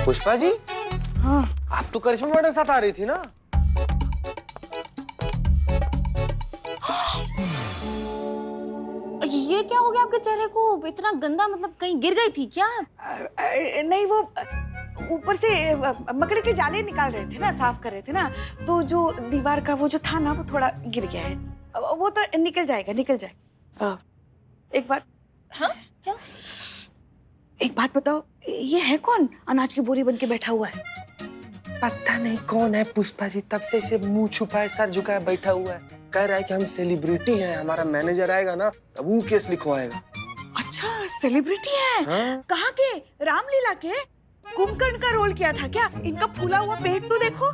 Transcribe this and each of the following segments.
पुष्पा जी, हाँ आप तो करिश्मा मैडम साथ आ रही थी ना? ये क्या हो गया आपके चेहरे को? इतना गंदा, मतलब कहीं गिर गई थी क्या? नहीं, वो ऊपर से मकड़ी के जाले निकाल रहे थे ना, साफ कर रहे थे ना, तो जो दीवार का वो जो था ना, वो थोड़ा गिर गया है। वो तो निकल जाएगा, निकल जाएगा। एक बात। हाँ क्या? एक बात बताओ, ये है कौन अनाज की बोरी बन के बैठा हुआ है? पता नहीं कौन है पुष्पा जी, तब से इसे मुंह छुपाए सर झुकाए बैठा हुआ है। कह रहा है कि हम सेलिब्रिटी हैं, हमारा मैनेजर आएगा ना तब वो केस लिखवाएगा। अच्छा, सेलिब्रिटी है? हाँ? कहाँ के? रामलीला के? कुंभकर्ण का रोल किया था क्या? इनका फूला हुआ पेट तो देखो।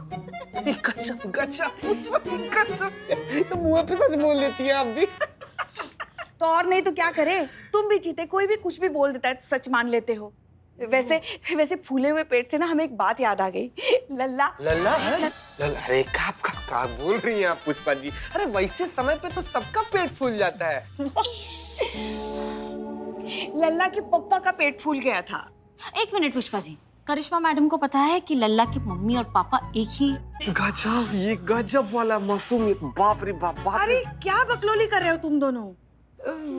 गजब गजब पुष्पा जी, गजब। तो मुंह पे सच बोल लेती है आप भी। तो और नहीं तो क्या करे, तुम भी जीते, कोई भी कुछ भी बोल देता है तो सच मान लेते हो। वैसे फूले हुए पेट से ना हमें एक बात याद आ गई। लल्ला लल्ला है? लल्ला, अरे का बोल रही हैं आप पुष्पा जी? अरे वैसे समय पे तो सबका पेट फूल जाता है। लल्ला के पप्पा का पेट फूल गया था। एक मिनट पुष्पा जी, करिश्मा मैडम को पता है कि लल्ला की मम्मी और पापा एक ही? गजब, ये गजब वाला मासूमियत, बाप रे बाप, बाप रे। अरे क्या बकलोली कर रहे हो तुम दोनों?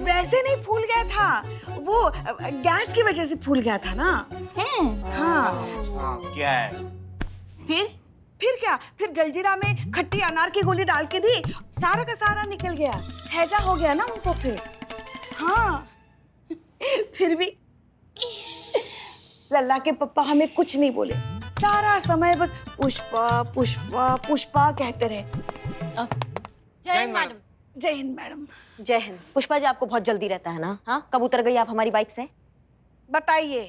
वैसे नहीं फूल गया था, वो गैस की वजह से फूल गया था ना। हैं? हाँ। गैस? फिर क्या? फिर जलजीरा में खट्टी अनार की गोली डाल के दी, सारा का सारा निकल गया, हैजा हो गया ना उनको फिर। हाँ। फिर भी लल्ला के पप्पा हमें कुछ नहीं बोले, सारा समय बस पुष्पा पुष्पा पुष्पा कहते रहे। जय हिंद मैडम। जय हिंद मैडम। जय हिंद। पुष्पा जी, आपको बहुत जल्दी रहता है ना? हाँ, कब उतर गई आप हमारी बाइक से? बताइए,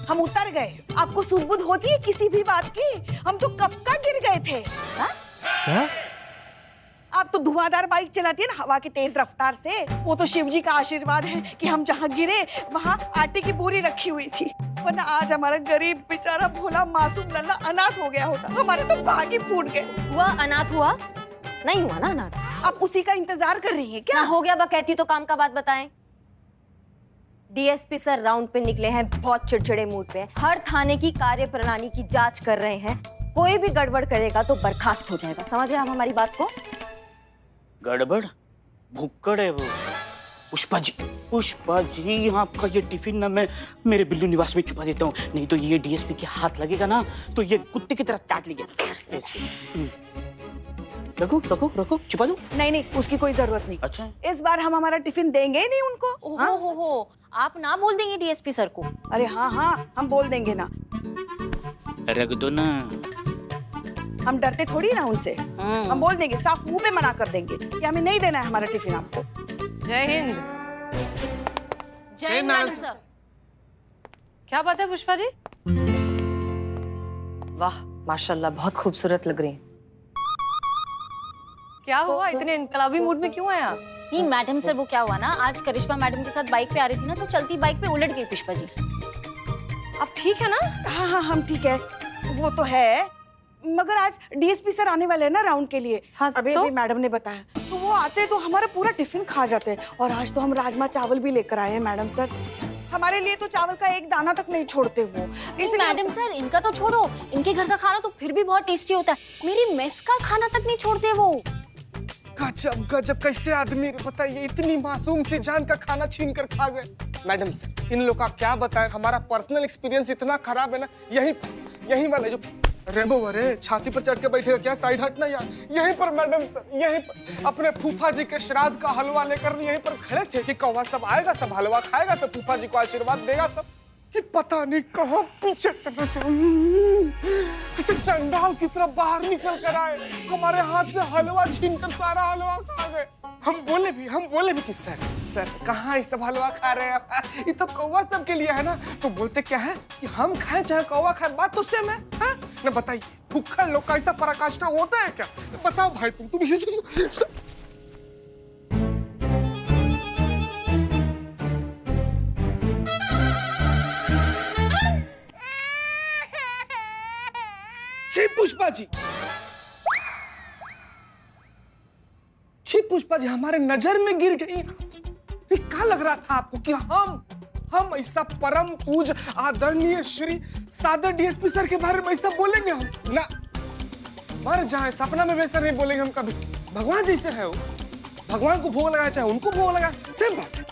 हम उतर गए? आपको सुध-बुध होती है किसी भी बात की? हम तो कब का गिर गए थे। क्या? आप तो धुआंधार बाइक चलाती है ना हवा की तेज रफ्तार से, वो तो शिव जी का आशीर्वाद है कि हम जहाँ गिरे वहाँ आटे की बोरी रखी हुई थी, वरना आज हमारा गरीब बेचारा भोला मासूम लल्ला अनाथ हो गया होता। हमारे तो भाग ही फूट गए। हुआ अनाथ? हुआ नहीं हुआ ना अनाथ? आप उसी का इंतजार कर रही हैं क्या? हो गया बकैती तो काम का बात बताएं। डीएसपी सर राउंड पे निकले हैं, बहुत चिड़चिड़े मूड पे, हर थाने की कार्य प्रणाली की जांच कर रहे हैं। कोई भी गड़बड़ करेगा तो बर्खास्त हो जाएगा। समझ रहे आप हमारी बात को? गड़बड़? भुक्कड़ है वो। पुष्पा जी, यहाँ आपका ये टिफिन ना मैं मेरे बिल्लू निवास में छुपा देता हूँ, नहीं तो ये डीएसपी के हाथ लगेगा ना तो ये कुत्ते की तरह काट लेगा। रखो रखो रखो, छुपा दो। नहीं, उसकी कोई जरूरत नहीं। अच्छा, इस बार हम हमारा टिफिन देंगे ही नहीं उनको। हो, आप ना बोल देंगे डीएसपी सर को? अरे हाँ, हम बोल देंगे ना। रख दो ना। हम डरते थोड़ी ना उनसे। हम बोल देंगे, साफ मुंह पे मना कर देंगे कि हमें नहीं देना है हमारा टिफिन आपको। जय हिंद। जय हिंद मैडम सर। क्या बात है पुष्पा जी? वाह माशाल्लाह, बहुत खूबसूरत लग रही हैं। क्या हुआ, इतने इनकलाबी मूड में क्यों आए आप? नहीं मैडम सर, वो क्या हुआ ना, आज करिश्मा मैडम के साथ बाइक पे आ रही थी ना, तो चलती बाइक पे उलट गई पुष्पा जी। आप ठीक है ना? हाँ, हम ठीक है। वो तो है, मगर आज डीएसपी सर आने वाले हैं ना राउंड के लिए। हाँ, अभी तो? मैडम ने बताया, तो वो आते तो हमारा पूरा टिफिन खा जाते। और आज तो हम राजमा चावल भी लेकर आए हैं मैडम सर, हमारे लिए तो चावल का एक दाना तक नहीं छोड़ते वो। इसलिए मैडम सर, इनका तो छोड़ो, इनके घर का खाना तो फिर भी बहुत टेस्टी होता है, मेरी मेस का खाना तक नहीं छोड़ते वो। गजब गजब, कैसे आदमी बताइए, इतनी मासूम सी जान का खाना छीन कर खा गए। मैडम सर, इन लोग का क्या बताएं, हमारा पर्सनल एक्सपीरियंस इतना खराब है ना। यही वाले जो रेबो, अरे छाती पर चढ़ के बैठेगा क्या, साइड हटना यार। यहीं पर मैडम सर, यहीं पर अपने फूफा जी के श्राद्ध का हलवा लेकर यहीं पर खड़े थे कि कौवा सब आएगा, सब हलवा खाएगा, सब फूफा जी को आशीर्वाद देगा सब, कि पता नहीं कहाँ पीछे से चंडाल की तरफ बाहर निकल कर आए, हमारे हाथ से हलवा छीनकर सारा हलवा खा गए। हम बोले भी कि सर कहाँ ये सब हलवा खा रहे हैं, ये तो कौवा सबके लिए है ना। तो बोलते क्या है कि हम खाएं चाहे कौवा खाए, बात तो सेम है। ना बताइए, भूखा लोग का ऐसा पराकाष्ठा होता है क्या? बताओ भाई, तुम पुष्पा जी हमारे नजर में गिर गई। क्या लग रहा था आपको कि हम हम ऐसा परम पूज आदरणीय श्री सादर डीएसपी सर के बारे में ऐसा बोलेंगे हम ना, मर जाए सपना में वैसा नहीं बोलेंगे हम कभी। भगवान जैसे है वो, भगवान को भोग लगाया चाहे उनको भोग लगा, सेम बात है।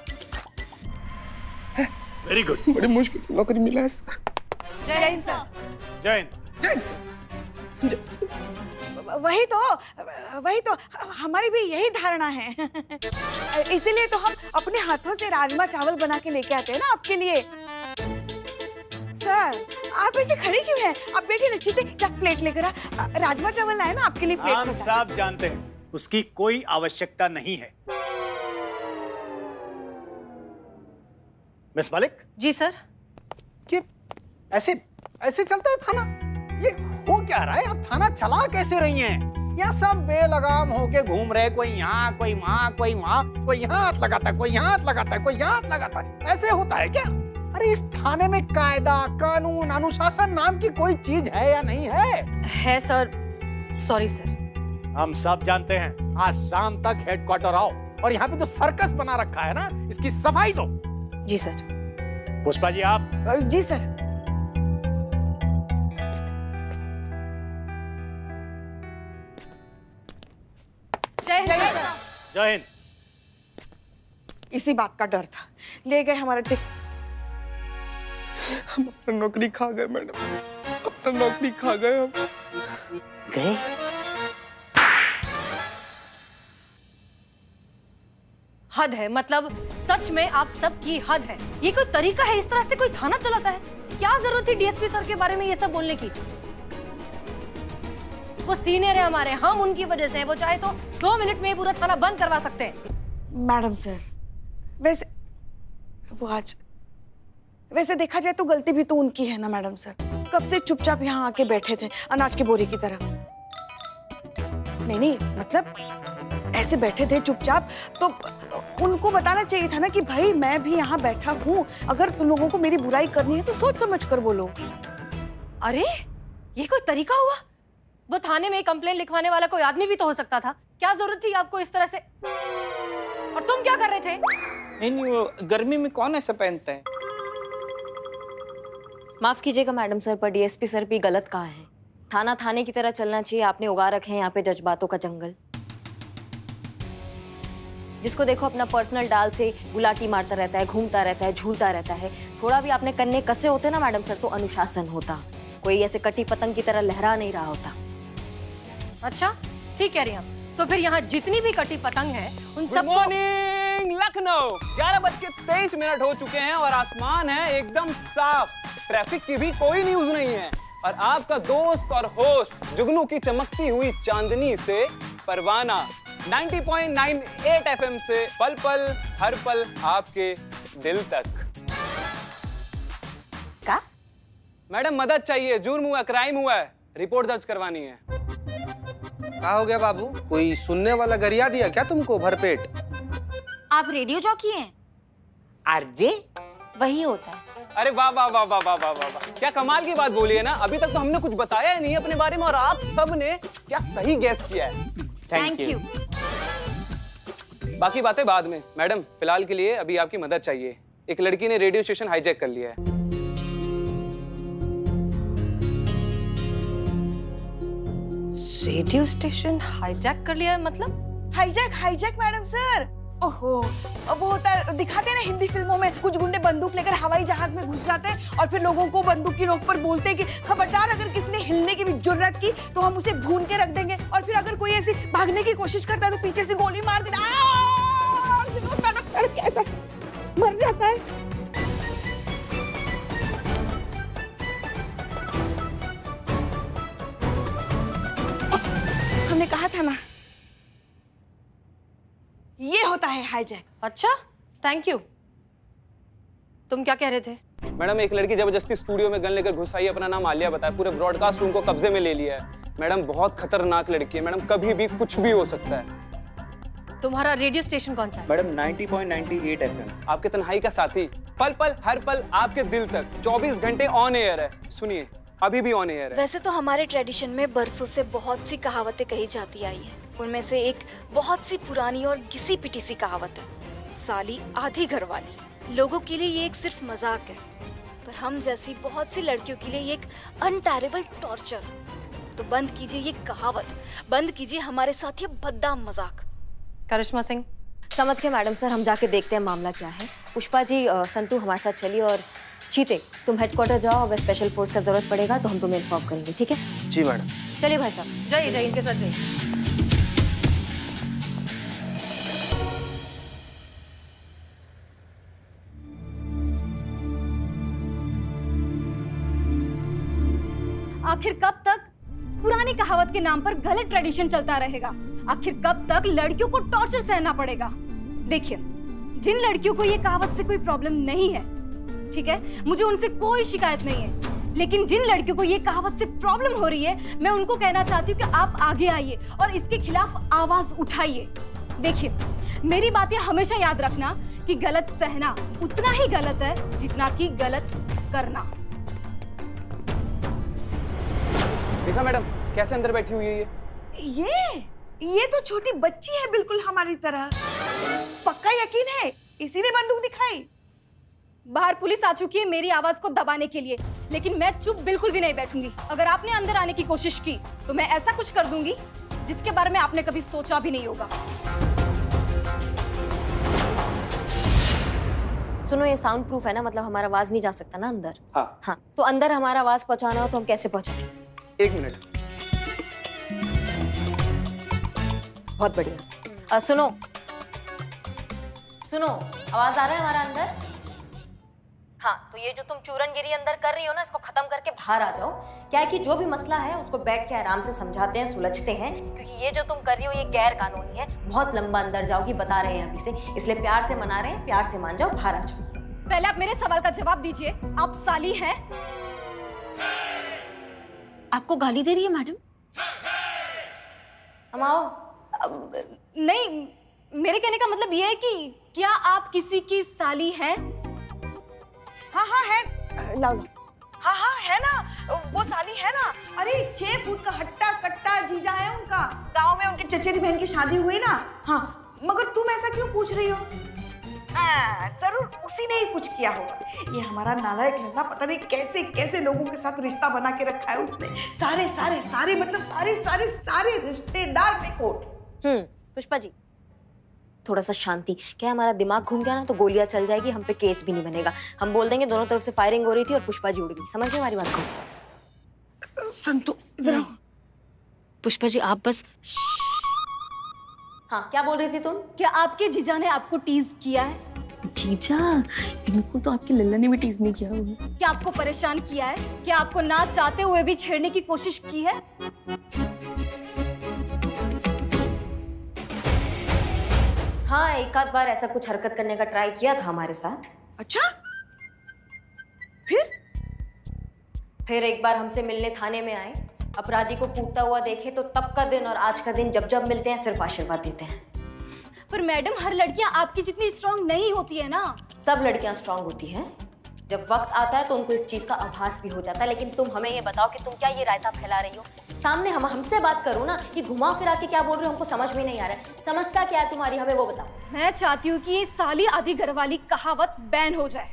Very good. बड़ी मुश्किल से नौकरी मिला है सर। जय हिंद सर। जय हिंद। जय हिंद सर। वही तो हमारी भी यही धारणा है। इसीलिए तो हम अपने हाथों से राजमा चावल बना के लेके आते हैं ना आपके लिए। सर आप ऐसे खड़े क्यों हैं? आप बैठिए ना, चीते जा प्लेट लेकर आ। राजमा चावल लाए ना आपके लिए, प्लेट हम सजा। सब जानते हैं उसकी कोई आवश्यकता नहीं है। मिस मलिक। जी सर। कि ऐसे ऐसे चलता है थाना? ये हो क्या रहा है? आप थाना चला कैसे रही हैं? यहाँ सब बेलगाम होके घूम रहे, कोई यहाँ कोई वहाँ कोई वहाँ, कोई यहाँ हाथ लगाता है, कोई यहाँ हाथ लगाता है, कोई यहाँ हाथ लगाता है। ऐसे होता है क्या? अरे इस थाने में कायदा कानून अनुशासन नाम की कोई चीज है या नहीं है? है सर। Sorry sir. हम सब जानते हैं। आज शाम तक हेडक्वार्टर आओ और यहाँ पे जो सर्कस बना रखा है ना, इसकी सफाई दो। जी सर। पुष्पा जी आप। जी सर। जय हिंद सर। जय हिंद। इसी बात का डर था, ले गए हमारा हम अपना नौकरी खा गए मैडम, अपना नौकरी खा गए हम। गए? हद है, मतलब सच में आप सबकी हद है। ये कोई तरीका है इस तरह से कोई थाना चलाता है? क्या जरूरत थी डीएसपी सर के बारे में ये सब बोलने की? वो सीनियर है हमारे, हम उनकी वजह से हैं। वो चाहे तो 2 मिनट में ये पूरा थाना बंद करवा सकते हैं। मैडम सर, वैसे देखा जाए तो गलती भी तो उनकी है ना मैडम सर। कब से चुपचाप यहाँ आके बैठे थे अनाज की बोरी की तरह। नहीं मतलब ऐसे बैठे थे चुपचाप, तो उनको बताना चाहिए था ना कि भाई मैं भी यहाँ बैठा हूँ, अगर तुम लोगों को मेरी बुराई करनी है तो सोच समझ कर बोलो। अरे ये कोई तरीका हुआ? वो थाने में कंप्लेन लिखवाने वाला कोई आदमी भी तो हो सकता था। क्या जरूरत थी आपको इस तरह से? और तुम क्या कर रहे थे? नहीं, वो गर्मी में कौन ऐसा पहनता है? माफ कीजिएगा मैडम सर, पर डीएसपी सर भी गलत कहा है। थाना थाने की तरह चलना चाहिए। आपने उगा रखे हैं यहाँ पे जज्बातों का जंगल। जिसको देखो अपना पर्सनल डाल से गुलाटी मारता रहता है, घूमता रहता है, झूलता रहता है। थोड़ा भी आपने कन्ने कसे होते ना मैडम सर तो अनुशासन होता। कोई ऐसे कटी पतंग की तरह लहरा नहीं रहा होता। अच्छा ठीक कह रही हैं आप। तो फिर यहाँ जितनी भी कटी पतंग है उन गुड सबको। मॉर्निंग लखनऊ। 11:23 हो चुके हैं और आसमान है एकदम साफ। ट्रैफिक की भी कोई न्यूज नहीं है और आपका दोस्त और होस्ट जुगनू की चमकती हुई चांदनी से परवाना 90.98 FM से पल पल हर पल आपके दिल तक। क्या? मैडम मदद चाहिए, जुर्म हुआ, क्राइम हुआ है, रिपोर्ट दर्ज करवानी है। क्या हो गया बाबू? कोई सुनने वाला गरिया दिया क्या तुमको भरपेट? आप रेडियो जॉकी हैं? आरजे? वही होता है। अरे वाह वाह वाह वाह वाह वाह वाह वाह, क्या कमाल की बात बोली है ना। अभी तक तो हमने कुछ बताया ही नहीं अपने बारे में और आप सब ने क्या सही गैस किया है। Thank you. बाकी बातें बाद में। मैडम फिलहाल के लिए अभी आपकी मदद चाहिए। एक लड़की ने रेडियो स्टेशन हाईजैक कर लिया है। रेडियो स्टेशन हाईजैक कर लिया है मतलब? Hijack madam sir. ओहो, वो होता है, दिखाते हैं ना हिंदी फिल्मों में, कुछ गुंडे बंदूक लेकर हवाई जहाज में घुस जाते हैं और फिर लोगों को बंदूक की नोक पर बोलते हैं कि खबरदार अगर किसी ने हिलने की भी जुर्रत की तो हम उसे भून के रख देंगे। और फिर अगर कोई ऐसी भागने की कोशिश करता है तो पीछे से गोली मार देता है, तड़प तड़प ऐसा मर जाता है। हमने कहा था ना, ये होता है हाईजैक। अच्छा थैंक यू। तुम क्या कह रहे थे? मैडम एक लड़की जबरदस्ती स्टूडियो में गन लेकर घुस आई, अपना नाम आलिया बताया, पूरे ब्रॉडकास्ट रूम को कब्जे में ले लिया है। मैडम बहुत खतरनाक लड़की है मैडम, कभी भी कुछ भी हो सकता है। तुम्हारा रेडियो स्टेशन कौन सा है? मैडम 90.98 FM, आपके तन्हाई का साथी, पल पल हर पल आपके दिल तक, 24 घंटे ऑन एयर है। सुनिए अभी भी ऑन एयर है। वैसे तो हमारे ट्रेडिशन में बरसों से बहुत सी कहावतें कही जाती आई हैं। उनमें से एक बहुत सी पुरानी और घिसी पिटी सी कहावत है, साली आधी घरवाली। लोगों के लिए ये एक सिर्फ मजाक है, पर हम जैसी बहुत सी लड़कियों के लिए ये एक अनटैरेबल टॉर्चर। तो बंद कीजिए ये कहावत, बंद कीजिए हमारे साथ ये बदनाम मजाक। करिश्मा सिंह, समझ के मैडम सर, हम जाके देखते हैं मामला क्या है। पुष्पा जी, संतू हमारे साथ चलिए, और चीते तुम हेडक्वार्टर जाओ, अगर स्पेशल फोर्स का जरूरत पड़ेगा तो हम तुम्हें इन्फॉर्म करेंगे, ठीक है? जी मैडम। चलिए भाई साहब। जाइए जाइए, इनके साथ जाइए। आखिर कब तक पुरानी कहावत के नाम पर गलत ट्रेडिशन चलता रहेगा? आखिर कब तक लड़कियों को टॉर्चर सहना पड़ेगा? देखिए, जिन लड़कियों को ये कहावत से कोई प्रॉब्लम नहीं है, ठीक है, मुझे उनसे कोई शिकायत नहीं है, लेकिन जिन लड़कियों को ये कहावत से प्रॉब्लम हो रही है, मैं उनको कहना चाहती हूँ कि आप आगे आइए और इसके खिलाफ आवाज उठाइए। देखिए, मेरी बातें हमेशा याद रखना कि गलत सहना उतना ही गलत है जितना कि गलत करना। देखा मैडम कैसे अंदर बैठी हुई है ये तो छोटी बच्ची है, बिल्कुल हमारी तरह। पक्का यकीन है, इसीलिए बंदूक दिखाई। बाहर पुलिस आ चुकी है मेरी आवाज को दबाने के लिए, लेकिन मैं चुप बिल्कुल भी नहीं बैठूंगी। अगर आपने अंदर आने की कोशिश की तो मैं ऐसा कुछ कर दूंगी जिसके बारे में आपने कभी सोचा भी नहीं होगा। सुनो, ये साउंड प्रूफ है ना, मतलब हमारा आवाज नहीं जा सकता ना अंदर? हाँ। हाँ, तो अंदर हमारा आवाज पहुंचाना हो तो हम कैसे पहुंचाएं? 1 मिनट। बहुत बढ़िया। सुनो सुनो, आवाज आ रहा है हमारा अंदर? हाँ, तो ये जो तुम चूरनगिरी अंदर कर रही हो ना, इसको खत्म करके बाहर आ जाओ। क्या है कि जो भी मसला है उसको बैठ के आराम से समझाते हैं, सुलझते हैं, क्योंकि ये जो तुम कर रही हो ये गैर कानूनी है। बहुत लंबा अंदर जाओगी, बता रहे हैं अभी से, इसलिए प्यार से मना रहे हैं, प्यार से मान जाओ, बाहर आ जाओ। पहले आप मेरे सवाल का जवाब दीजिए, आप साली हैं? आपको गाली दे रही है मैडम? हम आओ। नहीं, मेरे कहने का मतलब ये है कि क्या आप किसी की साली हैं? हाँ है, लाओ। हाँ है ना, वो साली है ना। अरे 6 फुट का हट्टा कट्टा जीजा है उनका, गांव में उनके चचेरी बहन की शादी हुई ना। हाँ, मगर तुम ऐसा क्यों पूछ रही हो? जरूर उसी ने ही कुछ किया होगा। ये हमारा नालायक लंगा पता नहीं कैसे कैसे लोगों के साथ रिश्ता बना के रखा है उसने। सारे मतलब सारे रिश्तेदार में कोट। पुष्पा जी, थोड़ा सा शांति। क्या हमारा दिमाग घूम गया ना तो गोलियां चल जाएगी, हम पे केस भी नहीं बनेगा। हम बोल देंगे दोनों तरफ से फायरिंग हो रही थी और पुष्पा जी उड़ गई। समझ गए हमारी बात को? संतु, इधर आओ। पुष्पा जी आप बस। हाँ, क्या बोल रही थी तुम? क्या आपके जीजा ने आपको टीज किया है? जीजा, इनको तो आपके लल्ला ने भी टीज नहीं किया होगा। क्या आपको परेशान किया है? क्या आपको ना चाहते हुए भी छेड़ने की कोशिश की है? हाँ, एक आध बार ऐसा कुछ हरकत करने का ट्राई किया था हमारे साथ। अच्छा, फिर एक बार हमसे मिलने थाने में आए, अपराधी को कूदता हुआ देखे तो तब का दिन और आज का दिन जब मिलते हैं सिर्फ आशीर्वाद देते हैं। पर मैडम, हर लड़कियां आपकी जितनी स्ट्रांग नहीं होती है ना। सब लड़कियां स्ट्रांग होती हैं, जब वक्त आता है तो उनको इस चीज का आभास भी हो जाता है। लेकिन तुम हमें ये बताओ कि तुम क्या ये रायता फैला रही हो? सामने हमसे बात करो ना, कि घुमा फिरा के क्या बोल रहे हो हमको समझ में नहीं आ रहा है। समस्या क्या है तुम्हारी, हमें वो बताओ। मैं चाहती हूँ कि ये साली आधी घर वाली कहावत बैन हो जाए।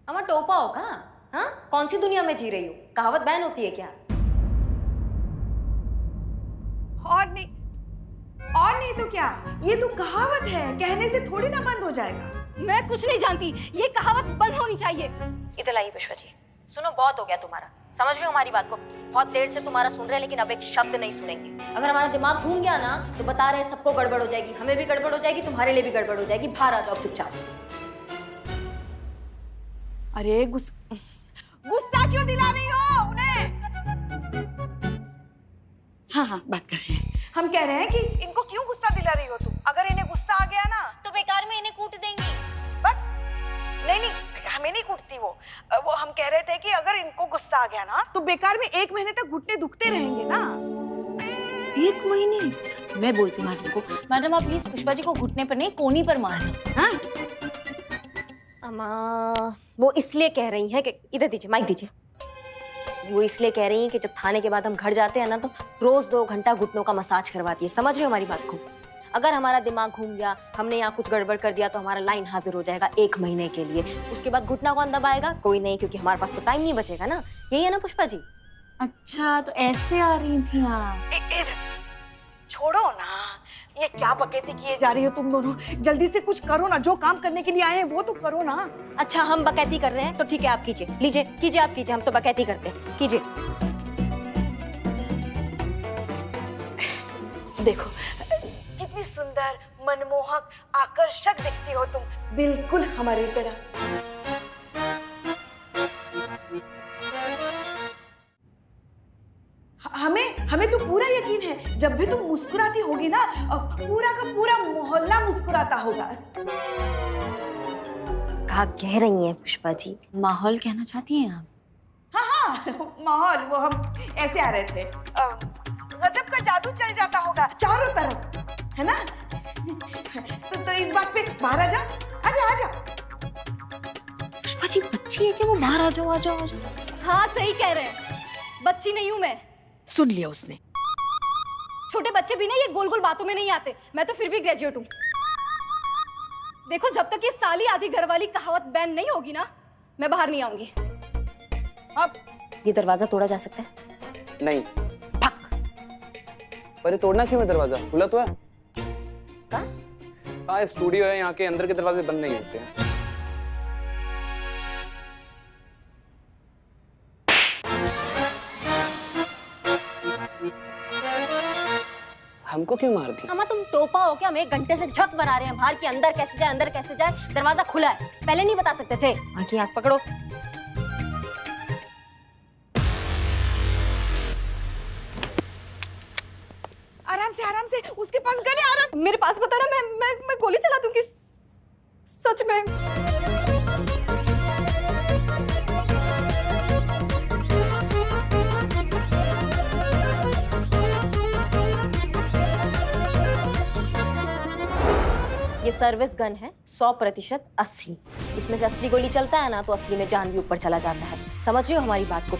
अमा टोपा हो कहाँ? हाँ, कौन सी दुनिया में जी रही हो? कहावत बैन होती है क्या? और नहीं तो क्या, ये तो कहावत है, कहने से थोड़ी ना बंद हो जाएगा। मैं कुछ नहीं जानती, ये कहावत बंद होनी चाहिए। इधर आइए पुष्पा जी। सुनो, बहुत हो गया तुम्हारा, समझ रहे हो हमारी बात को? बहुत देर से तुम्हारा सुन रहे हैं, लेकिन अब एक शब्द नहीं सुनेंगे। अगर हमारा दिमाग घूम गया ना तो बता रहे हैं सबको गड़बड़ हो जाएगी, हमें भी गड़बड़ हो जाएगी, तुम्हारे लिए भी गड़बड़ हो जाएगी। बाहर आ जाओ चुपचाप। अरे गुस्सा क्यों दिला रही हो उन्हें? हाँ, बात कर रहे हैं। हम कह रहे हैं कि इनको क्यों गुस्सा दिला रही हो तुम? अगर इन्हें गुस्सा आ गया ना तो बेकार में इन्हें कूट देंगी। बस नहीं, हमें नहीं कूटती वो हम कह रहे थे कि अगर इनको गुस्सा आ गया ना तो बेकार में 1 महीने तक घुटने दुखते रहेंगे ना। 1 महीने? मैं बोलती हूँ मैडम को, मैडम आप प्लीज पुष्पा जी को घुटने पर नहीं कोनी पर मारना। हाँ? अम्मा, वो इसलिए कह रही है कि इधर दीजिए, माइक दीजिए। वो इसलिए कह रही हैं कि जब थाने के बाद हम घर जाते हैं ना तो रोज 2 घंटा घुटनों का मसाज करवाती है। समझ रहे हो हमारी बात को? अगर हमारा दिमाग घूम गया, हमने यहाँ कुछ गड़बड़ कर दिया तो हमारा लाइन हाजिर हो जाएगा 1 महीने के लिए। उसके बाद घुटना कौन दबाएगा? कोई नहीं, क्योंकि हमारे पास तो टाइम नहीं बचेगा ना। यही है ना पुष्पा जी? अच्छा तो ऐसे आ रही थी आप? छोड़ो ना, ये क्या बकैती किए जा रही हो तुम दोनों? जल्दी से कुछ करो ना, जो काम करने के लिए आए हैं वो तो करो ना। अच्छा हम बकैती कर रहे हैं तो ठीक है, आप कीजिए, लीजिए कीजिए, आप कीजिए, हम तो बकैती करते हैं, कीजिए। देखो कितनी सुंदर, मनमोहक, आकर्षक दिखती हो तुम, बिल्कुल हमारी तरह। हमें तो पूरा यकीन है, जब भी तुम मुस्कुराती होगी ना, पूरा का पूरा मोहल्ला मुस्कुराता होगा। कहा कह रही हैं पुष्पा जी? माहौल कहना चाहती हैं आप? हाँ, माहौल, वो हम ऐसे आ रहे थे, गजब का जादू चल जाता होगा चारों तरफ, है ना? तो इस बात पे बाहर आ जा, आजा आजा। पुष्पा जी बच्ची है क्या वो? बाहर आ जाओ आ जाओ आ जाओ। हाँ सही कह रहे हैं, बच्ची नहीं हूं मैं। सुन लिया उसने। छोटे बच्चे भी ना ये गोल गोल बातों में नहीं आते, मैं तो फिर भी ग्रेजुएट हूँ। देखो जब तक ये साली आधी घर वाली कहावत बैन नहीं होगी ना, मैं बाहर नहीं आऊंगी। अब ये दरवाजा तोड़ा जा सकता है? नहीं। पर ये तोड़ना क्यों है? दरवाजा खुला तो है। हाँ स्टूडियो है, यहाँ के अंदर के दरवाजे बंद नहीं होते हैं। हमको क्यों मार दी? अम्मा तुम टोपा हो क्या? हम 1 घंटे से झक बना रहे हैं बाहर कि अंदर कैसे जाए, अंदर कैसे जाए, दरवाजा खुला है। पहले नहीं बता सकते थे? आंखें आंख पकड़ो। आराम से, उसके पास गन है, आराम। मेरे पास बता ना, मैं गोली चला दूंगी सच में। ये सर्विस गन है, 100% असली। इसमें से असली गोली चलता है ना तो असली में जान भी ऊपर चला जाता है। समझ रहे हो हमारी बात को?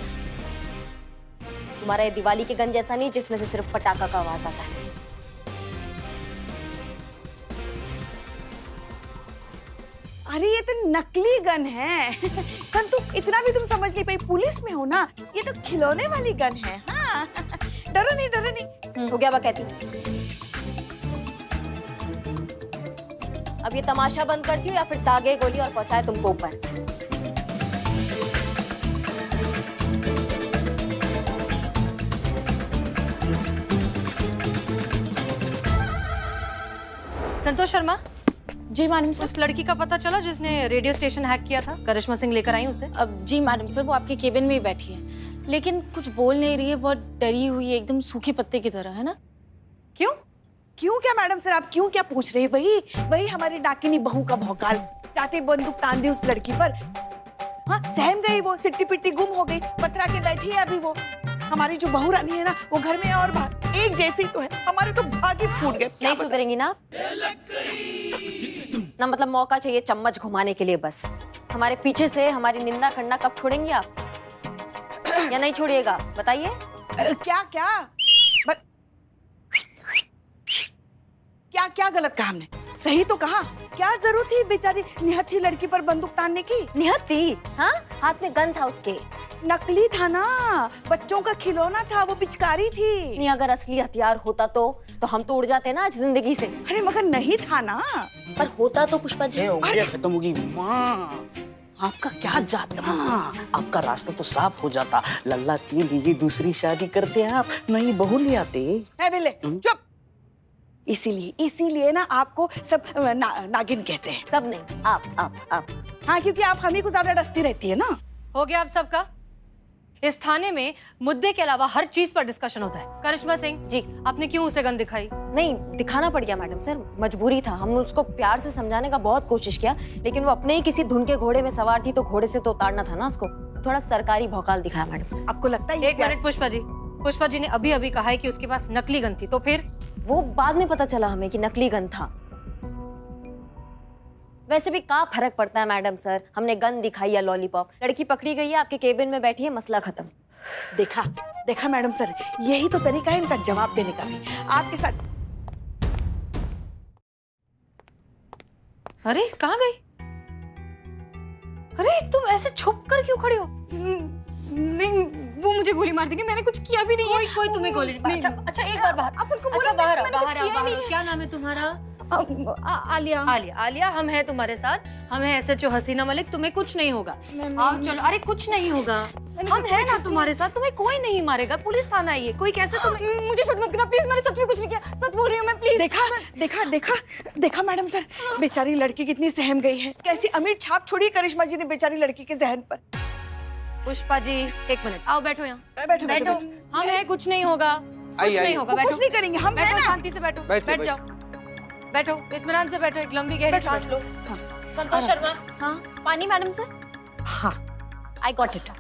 तुम्हारा ये दिवाली के गन जैसा नहीं जिसमें से सिर्फ पटाखा का आवाज आता है। अरे ये तो नकली गन है। संतु इतना भी तुम समझ नहीं पाई, पुलिस में हो ना, ये तो खिलौने वाली गन है। हाँ डरो नहीं। हो गया बकैती। अब ये तमाशा बंद करती हो या फिर दागे गोली और पहुंचाए तुमको ऊपर। संतोष शर्मा, जी मैडम सर। उस लड़की का पता चला जिसने रेडियो स्टेशन हैक किया था? करिश्मा सिंह लेकर आई उसे? अब जी मैडम सर, वो आपके केबिन में ही बैठी है, लेकिन कुछ बोल नहीं रही है, बहुत डरी हुई है, एकदम सूखे पत्ते की तरह, है ना? क्यों क्या मैडम सर, आप क्यों क्या पूछ रहे हैं? वही हमारी डाकिनी बहू का भौकाल, चाहते बंदूक तान दी उस लड़की पर। हाँ सहम गई वो, सिट्टी पिट्टी गुम हो गई, पथरा के बैठी है अभी वो। हमारी जो बहू रानी है ना, वो घर में और बाहर एक जैसी तो है, हमारे तो भाग ही फूट गए। नहीं सुधरेंगी ना ना, मतलब मौका चाहिए चम्मच घुमाने के लिए बस। हमारे पीछे से हमारी निंदा करना कब छोड़ेंगी आप, या नहीं छोड़िएगा? बताइए। क्या गलत कहा हमने? सही तो कहा। क्या जरूरत थी बेचारी निहत्थी लड़की पर बंदूक तानने की? निहत्थी? हाँ, हाथ में गन था उसके। नकली था ना, बच्चों का खिलौना था, वो पिचकारी थी। नहीं, अगर असली हथियार होता तो हम तो उड़ जाते ना आज जिंदगी से। अरे मगर नहीं था ना। पर होता तो पुष्पा जी। खत्म होगी माँ, आपका क्या जाता, आपका रास्ता तो साफ हो जाता। लल्ला के लिए दूसरी शादी करते आप, नई बहू ले आते। चुप। इसीलिए ना आपको सब नागिन कहते हैं। सब नहीं, आप। हाँ, क्योंकि आप हम ही को ज्यादा डरती रहती है ना। हो गया आप सबका? इस थाने में मुद्दे के अलावा हर चीज पर डिस्कशन होता है। करिश्मा सिंह जी, आपने क्यों उसे गन दिखाई? नहीं दिखाना पड़ गया मैडम सर, मजबूरी था। हमने उसको प्यार से समझाने का बहुत कोशिश किया, लेकिन वो अपने ही किसी धुन के घोड़े में सवार थी, तो घोड़े से तो उतारना था ना उसको। थोड़ा सरकारी भौकाल दिखाया मैडम सर। आपको लगता है? एक मिनट पुष्पा जी ने अभी कहा है कि उसके पास नकली गन थी, तो फिर? वो बाद में पता चला हमें कि नकली गन था। वैसे भी क्या फर्क पड़ता है मैडम सर, हमने गन दिखाई या लॉलीपॉप, लड़की पकड़ी गई है, आपके केबिन में बैठी है, मसला खत्म। देखा देखा मैडम सर, यही तो तरीका है इनका जवाब देने का भी। आपके साथ अरे कहाँ गई? अरे तुम ऐसे छुप कर क्यों खड़ी हो? नहीं, वो मुझे गोली मार देंगे, मैंने कुछ किया भी नहीं है। कोई तुम्हें गोली नहीं, अच्छा अच्छा एक बार बाहर। आप उनको अच्छा बोलो, बाहर आओ, मैंने कुछ बाहर आओ, किया बाहर नहीं आओ। क्या नाम है तुम्हारा? आलिया। आलिया। आलिया, हम हैं तुम्हारे साथ, हम हैं एसएचओ हसीना मलिक, तुम्हें कुछ नहीं होगा। आओ चलो। अरे कुछ नहीं होगा, हम हैं ना तुम्हारे साथ, तुम्हें कोई नहीं मारेगा। पुलिस थाना है ये, कोई कैसे तुम्हें। मुझे शूट मत करना प्लीज, मैंने सच में कुछ नहीं किया, सच बोल रही हूँ मैं, प्लीज। देखा देखा देखा देखा मैडम सर, बेचारी लड़की कितनी सहम गई है। कैसी अमीर छाप छोड़ी करिश्मा जी ने बेचारी लड़की के जहन पर। पुष्पा जी एक मिनट, आओ बैठो यहाँ। बैठो बैठो, हम हैं, कुछ नहीं होगा, कुछ नहीं होगा। वो कुछ बैठो, नहीं करेंगे, हम हैं बैठो, ना। शांति से बैठो, बैठिए, बैठ जाओ, बैठो, इत्मीनान से बैठो, एक लंबी गहरी सांस लो। हाँ। संतोष शर्मा। हाँ पानी मैडम सर। हाँ आई गॉट इट।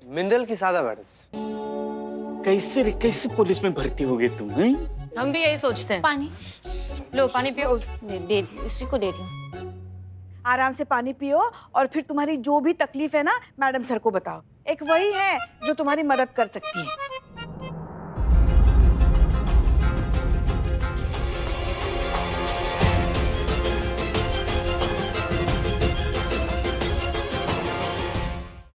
मिनरल की सादा मैडम सर। कैसे पुलिस में भर्ती हो गए तुम हैं? हम भी यही सोचते हैं। पानी लो पानी पियो। दे रही हूँ, इसी को दे रही हूँ। आराम से पानी पियो और फिर तुम्हारी जो भी तकलीफ है ना मैडम सर को बताओ। एक वही है जो तुम्हारी मदद कर सकती है।